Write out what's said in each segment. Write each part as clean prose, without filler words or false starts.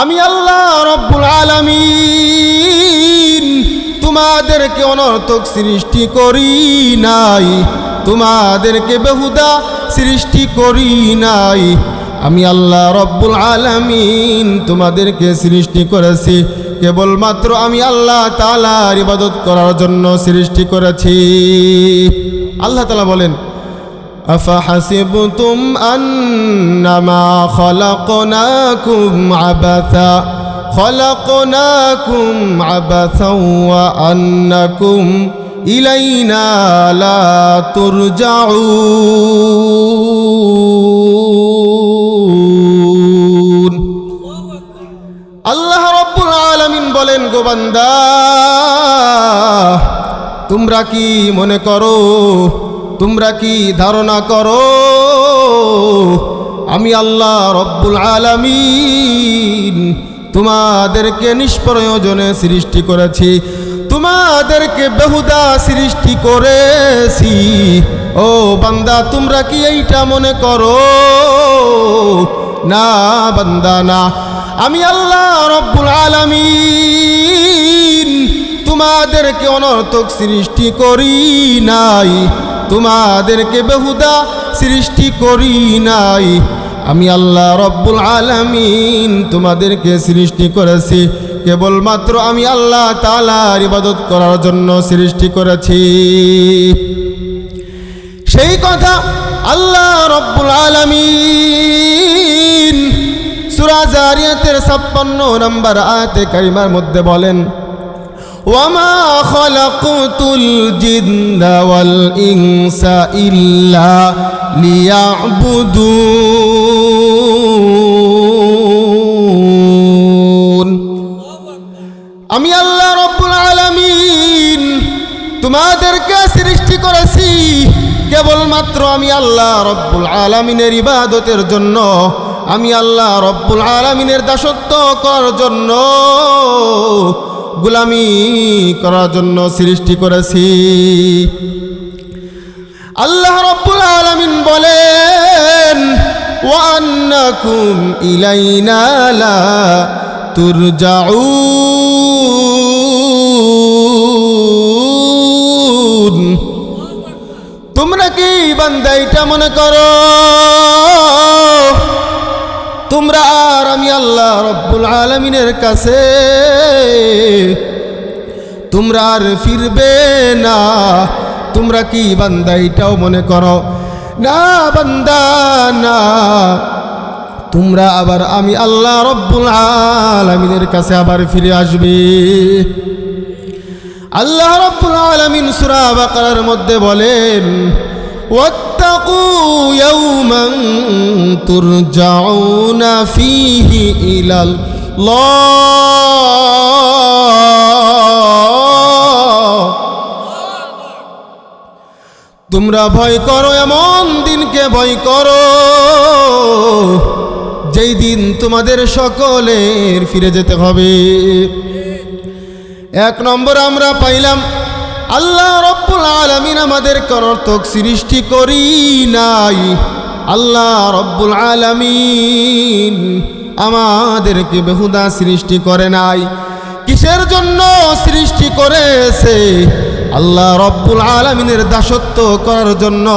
আমি আল্লাহ রব্বুল আলামিন তোমাদেরকে অনর্থক সৃষ্টি করি নাই, তোমাদেরকে বেহুদা সৃষ্টি করি নাই। আমি আল্লাহ রব্বুল আলামিন তোমাদেরকে সৃষ্টি করেছি কেবলমাত্র আমি আল্লাহ তাআলার ইবাদত করার জন্য সৃষ্টি করেছি। আল্লাহ তাআলা বলেন, আফাহাসিবতুম আন্নামা খলাকনাকুম আবাসা ওয়া আন্নাকুম ইলাইনা লা তুরজাউন। আল্লাহ রাব্বুল আলামিন বলেন, গো বান্দা, তোমরা কি মনে করো, তোমরা কি ধারণা করো আমি আল্লাহ রব্বুল আলামিন তোমাদেরকে নিষ্প্রয়োজনে সৃষ্টি করেছি, তোমাদেরকে বেহুদা সৃষ্টি করেছি? ও বান্দা, তোমরা কি এইটা মনে করো? না বান্দা, না। আমি আল্লাহ রব্বুল আলামিন তোমাদেরকে অনর্থক সৃষ্টি করি নাই, তোমাদেরকে বেহুদা সৃষ্টি করি নাই। আমি আল্লাহ রব্বুল আলামিন তোমাদেরকে সৃষ্টি করেছি কেবলমাত্র আমি আল্লাহ তাআলার ইবাদত করার জন্য সৃষ্টি করেছি। সেই কথা আল্লাহ রব্বুল আলামিন সূরা যারিয়াতের 56 নম্বর আয়াতে কারিমার মধ্যে বলেন, ওয়ামা খালাকতুল জিন্না ওয়াল ইনসা ইল্লা লিয়াবুদুন। আমি আল্লাহ রব্বুল আলামিন তোমাদেরকে সৃষ্টি করেছি কেবলমাত্র আমি আল্লাহ রব্বুল আলামিনের ইবাদতের জন্য, আমি আল্লাহ রব্বুল আলামিনের দাসত্ব করার জন্য, গোলামি করার জন্য সৃষ্টি করেছি। আল্লাহ রব্বুল আলামিন বলেন, ওয়া আন্নাকুম ইলাইনা লা তুরজাউন। তোমরা কি বান্দা এটা মনে করো তোমরা আর আমি আল্লাহ রব্বুল আলামিনের কাছে তোমরা আর ফিরবে না? তোমরা কি বান্দা এটাও মনে করো? না বান্দা, না। তোমরা আবার আমি আল্লাহ রব্বুল আলামিনের কাছে আবার ফিরে আসবে। আল্লাহ রব্বুল আলামিন সূরা বাকারার মধ্যে বলেন, ওয়াত্তাকু ইয়াওমান তুরজাউনা ফীহি ইলাল্লাহ। তোমরা ভয় করো, এমন দিনকে ভয় করো যেই দিন তোমাদের সকলের ফিরে যেতে হবে। এক নম্বর আমরা পাইলাম আল্লাহ রব্বুল আলামিন আমাদের অনর্থক সৃষ্টি করি নাই, আল্লাহ রব্বুল আলামিন আমাদেরকে বেহুদা সৃষ্টি করে নাই। কিসের জন্য সৃষ্টি করেছে? আল্লাহ রব্বুল আলামিনের দাসত্ব করার জন্য,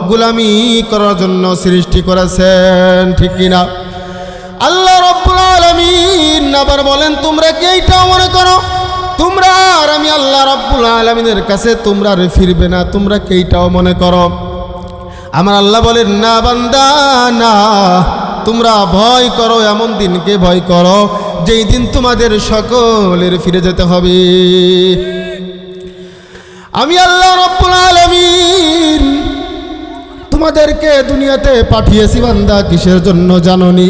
গোলামি করার জন্য সৃষ্টি করেছেন, ঠিক কিনা? আল্লাহ রব্বুল আলামিন আবার বলেন, তোমরা কি এইটাও মনে করো তোমরা আর আমি আল্লাহ রব্বুল আলামিনের কাছে তোমরা আর ফিরবে না? তোমরা কি এইটাও মনে করো? আমার আল্লাহ বলেন, না বান্দা, না। তোমরা ভয় করো, এমন দিনকে ভয় করো যেই দিন তোমাদের সকলের ফিরে যেতে হবে। আমি আল্লাহ রব্বুল আলামিন তোমাদেরকে দুনিয়াতে পাঠিয়েছি বান্দা কিসের জন্য জানোনি?